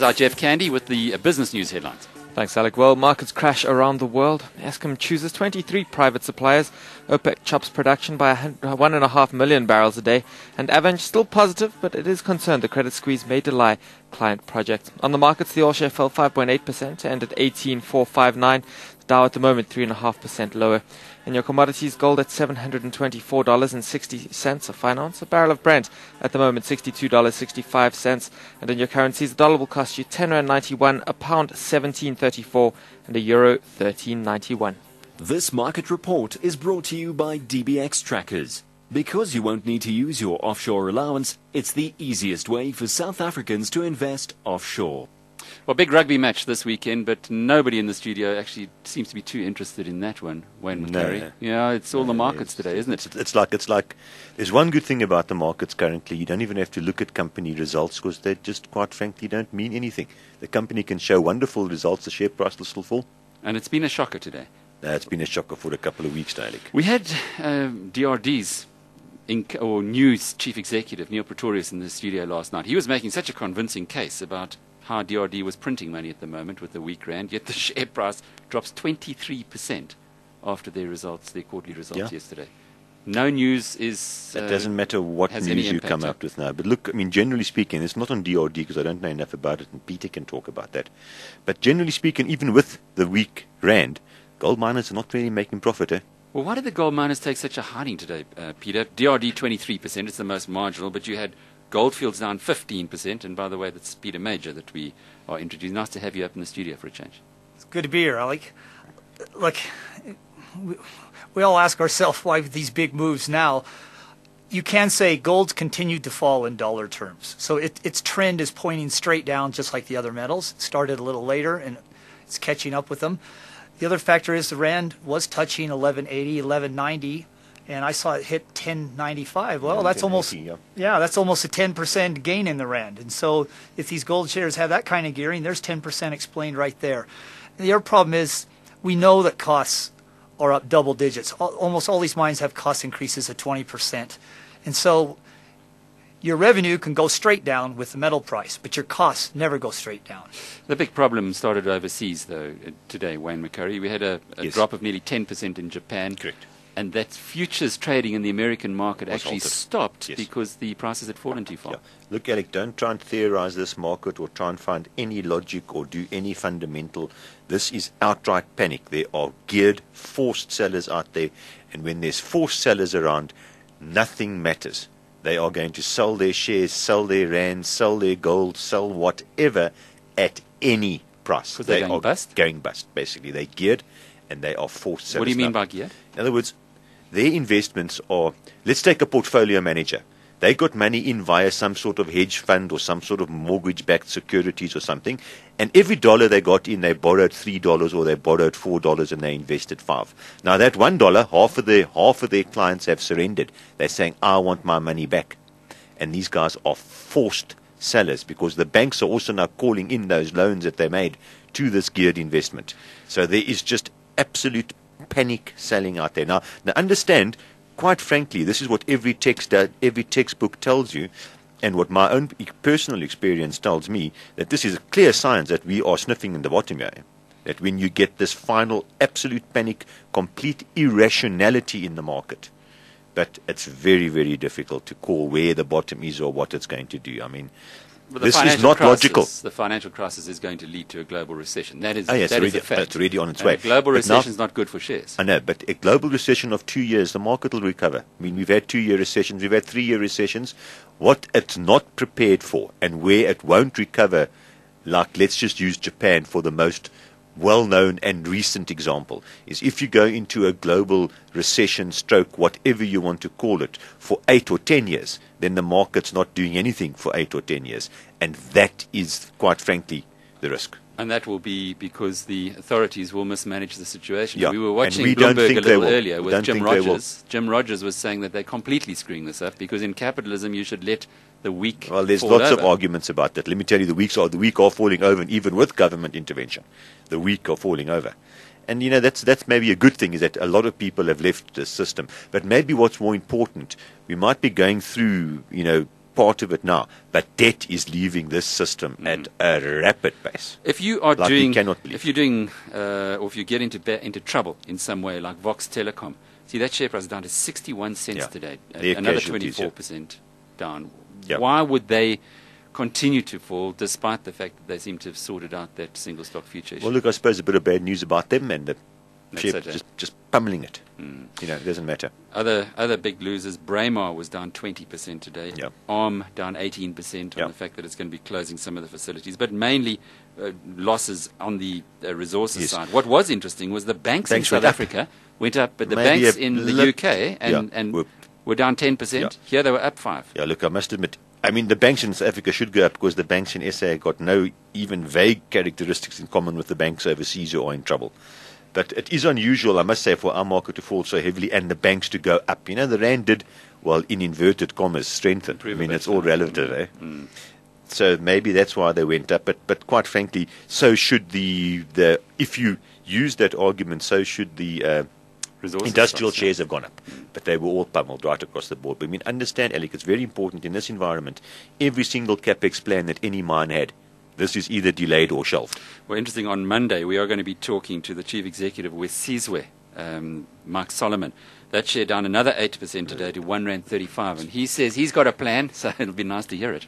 Our Jeff Candy with the business news headlines. Thanks, Alec. Well, markets crash around the world. SAfm chooses 23 private suppliers. OPEC chops production by 1.5 million barrels a day. And Avanch still positive, but it is concerned the credit squeeze may delay client projects. On the markets, the all-share fell 5.8% to end at 18,459. The Dow at the moment 3.5% lower. In your commodities, gold at $724.60 a fine ounce. A barrel of Brent at the moment $62.65. And in your currencies, the dollar will cost you R10.91, a pound 17.34, and a euro 13.91. This market report is brought to you by DBX Trackers. Because you won't need to use your offshore allowance, it's the easiest way for South Africans to invest offshore. Well, big rugby match this weekend, but nobody in the studio actually seems to be too interested in that one. Wayne McCurrie. No. Yeah, it's all the markets today, isn't it? It's like there's one good thing about the markets currently. You don't even have to look at company results because they just, quite frankly, don't mean anything. The company can show wonderful results, the share price will still fall. And it's been a shocker today. It's been a shocker for a couple of weeks, Alec. We had DRD's news chief executive, Neil Pretorius, in the studio last night. He was making such a convincing case about how DRD was printing money at the moment with the weak rand, yet the share price drops 23% after their quarterly results yesterday. No news is... It doesn't matter what news you come up with now. But look, I mean, generally speaking, it's not on DRD because I don't know enough about it, and Peter can talk about that. But generally speaking, even with the weak rand, gold miners are not really making profit, eh? Well, why did the gold miners take such a hiding today, Peter? DRD 23%, it's the most marginal, but you had Goldfields down 15%, and by the way, that's Peter Major that we are introducing. Nice to have you up in the studio for a change. It's good to be here, Alec. Look, we all ask ourselves why these big moves now. You can say gold's continued to fall in dollar terms. So its trend is pointing straight down just like the other metals. It started a little later, and it's catching up with them. The other factor is the rand was touching 1180, 1190. And I saw it hit 1095. Well, that's almost that's almost a 10% gain in the rand. And so if these gold shares have that kind of gearing, there's 10% explained right there. And the other problem is we know that costs are up double digits. Almost all these mines have cost increases of 20%. And so your revenue can go straight down with the metal price, but your costs never go straight down. The big problem started overseas, though, today, Wayne McCurrie. We had a drop of nearly 10% in Japan. Correct. And that futures trading in the American market actually halted. Stopped because the prices had fallen too far. Yeah. Look, Alec, don't try and theorize this market or try and find any logic or do any fundamental. This is outright panic. There are geared, forced sellers out there. And when there's forced sellers around, nothing matters. They are going to sell their shares, sell their rand, sell their gold, sell whatever at any price. Because they're going bust? Going bust, basically. They're geared and they are forced sellers. What do you mean by geared? In other words, their investments are, let's take a portfolio manager. They got money in via some sort of hedge fund or some sort of mortgage-backed securities or something, and every dollar they got in, they borrowed $3 or they borrowed $4 and they invested $5. Now that $1, half of their clients have surrendered. They're saying, I want my money back. And these guys are forced sellers because the banks are also now calling in those loans that they made to this geared investment. So there is just absolute panic selling out there. Now understand, quite frankly, this is what every textbook tells you, and what my own personal experience tells me, that this is a clear sign that we are sniffing in the bottom here. That when you get this final absolute panic, complete irrationality in the market, but it's very, very difficult to call where the bottom is or what it's going to do. I mean, this is not logical. The financial crisis is going to lead to a global recession. That is, yes, that is a fact. It's already on its way. A global recession is not good for shares. I know, but a global recession of 2 years, the market will recover. I mean, we've had 2-year recessions, we've had 3-year recessions. What it's not prepared for and where it won't recover, like let's just use Japan for the most well-known and recent example, is if you go into a global recession stroke, whatever you want to call it, for 8 or 10 years, then the market's not doing anything for 8 or 10 years. And that is, quite frankly, the risk. And that will be because the authorities will mismanage the situation. Yeah. We were watching Bloomberg a little earlier with Jim Rogers. Jim Rogers was saying that they're completely screwing this up because in capitalism you should let the weak Well, there's fall lots over. of arguments about that. Let me tell you, the weak are falling over, and even with government intervention, the weak are falling over. And, you know, that's maybe a good thing, is that a lot of people have left the system. But maybe what's more important, we might be going through, you know, part of it now, but debt is leaving this system at a rapid pace. If you are Like we doing, cannot believe. if you're doing, or if you get into trouble in some way, like Vox Telecom, see that share price is down to 61 cents Yeah. today, They're another casualties, 24% down. Yeah. Why would they continue to fall, despite the fact that they seem to have sorted out that single stock future issue? Well, look, I suppose a bit of bad news about them, and the That's share it, eh? just pummeling it. You know, it doesn't matter. Other big losers, Braemar was down 20% today. Yeah. ARM down 18% on Yeah. the fact that it's going to be closing some of the facilities, but mainly losses on the resources Yes. side. What was interesting was the banks in Banks South went up. Africa went up, but the Maybe banks a in the lip- UK and Yeah, were down 10%. Yeah. Here they were up 5%. Yeah, look, I must admit, I mean, the banks in South Africa should go up because the banks in SA got no even vague characteristics in common with the banks overseas who are in trouble. But it is unusual, I must say, for our market to fall so heavily and the banks to go up. You know, the rand did, well, in inverted commas, strengthen. I mean, it's all relative, eh? So maybe that's why they went up. But quite frankly, so should the if you use that argument, so should the Resources industrial stocks, shares have gone up. But they were all pummeled right across the board. But I mean, understand, Alec, it's very important in this environment, every single CapEx plan that any mine had, this is either delayed or shelved. Well, interesting, on Monday we are going to be talking to the chief executive of Wesizwe, Mike Solomon. That share down another 8% today to R1.35, and he says he's got a plan, so it'll be nice to hear it.